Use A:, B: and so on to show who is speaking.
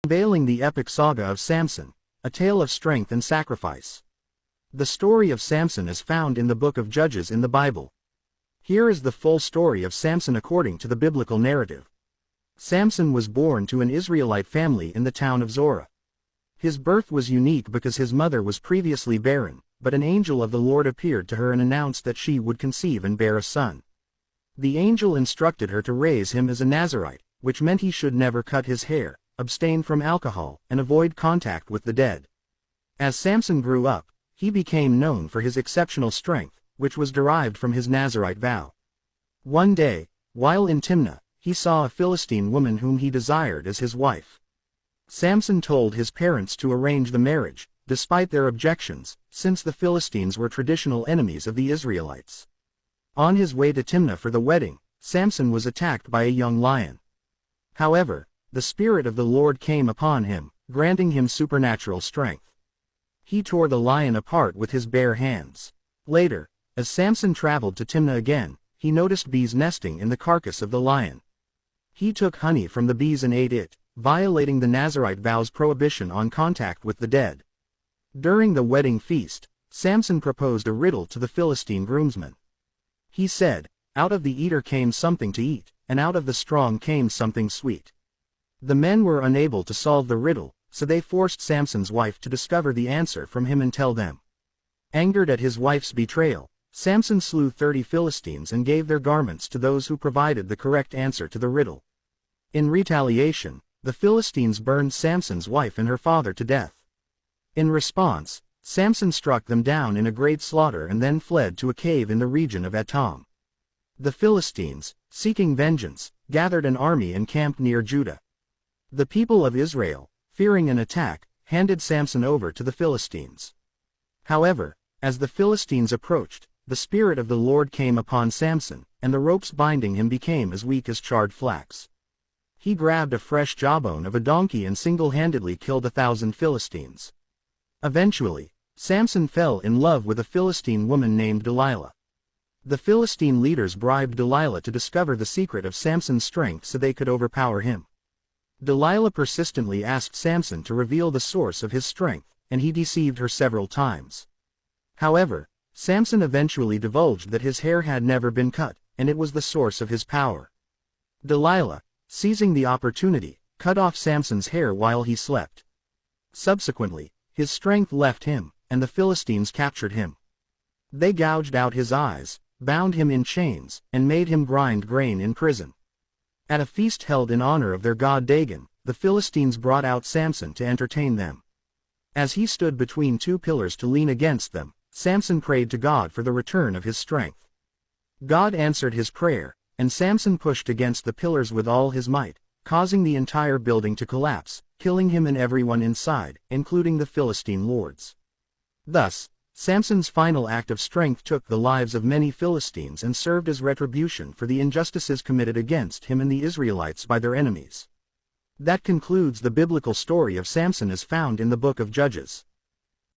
A: Unveiling the epic saga of Samson, a tale of strength and sacrifice. The story of Samson is found in the book of Judges in the Bible. Here is the full story of Samson according to the biblical narrative. Samson was born to an Israelite family in the town of Zorah. His birth was unique because his mother was previously barren, but an angel of the Lord appeared to her and announced that she would conceive and bear a son. The angel instructed her to raise him as a Nazirite, which meant he should never cut his hair, abstain from alcohol, and avoid contact with the dead. As Samson grew up, he became known for his exceptional strength, which was derived from his Nazirite vow. One day, while in Timnah, he saw a Philistine woman whom he desired as his wife. Samson told his parents to arrange the marriage, despite their objections, since the Philistines were traditional enemies of the Israelites. On his way to Timnah for the wedding, Samson was attacked by a young lion. However, the Spirit of the Lord came upon him, granting him supernatural strength. He tore the lion apart with his bare hands. Later, as Samson traveled to Timnah again, he noticed bees nesting in the carcass of the lion. He took honey from the bees and ate it, violating the Nazirite vow's prohibition on contact with the dead. During the wedding feast, Samson proposed a riddle to the Philistine groomsmen. He said, "Out of the eater came something to eat, and out of the strong came something sweet." The men were unable to solve the riddle, so they forced Samson's wife to discover the answer from him and tell them. Angered at his wife's betrayal, Samson slew 30 Philistines and gave their garments to those who provided the correct answer to the riddle. In retaliation, the Philistines burned Samson's wife and her father to death. In response, Samson struck them down in a great slaughter and then fled to a cave in the region of Etam. The Philistines, seeking vengeance, gathered an army and camped near Judah. The people of Israel, fearing an attack, handed Samson over to the Philistines. However, as the Philistines approached, the Spirit of the Lord came upon Samson, and the ropes binding him became as weak as charred flax. He grabbed a fresh jawbone of a donkey and single-handedly killed 1,000 Philistines. Eventually, Samson fell in love with a Philistine woman named Delilah. The Philistine leaders bribed Delilah to discover the secret of Samson's strength so they could overpower him. Delilah persistently asked Samson to reveal the source of his strength, and he deceived her several times. However, Samson eventually divulged that his hair had never been cut, and it was the source of his power. Delilah, seizing the opportunity, cut off Samson's hair while he slept. Subsequently, his strength left him, and the Philistines captured him. They gouged out his eyes, bound him in chains, and made him grind grain in prison. At a feast held in honor of their god Dagon, the Philistines brought out Samson to entertain them. As he stood between two pillars to lean against them, Samson prayed to God for the return of his strength. God answered his prayer, and Samson pushed against the pillars with all his might, causing the entire building to collapse, killing him and everyone inside, including the Philistine lords. Thus, Samson's final act of strength took the lives of many Philistines and served as retribution for the injustices committed against him and the Israelites by their enemies. That concludes the biblical story of Samson as found in the book of Judges.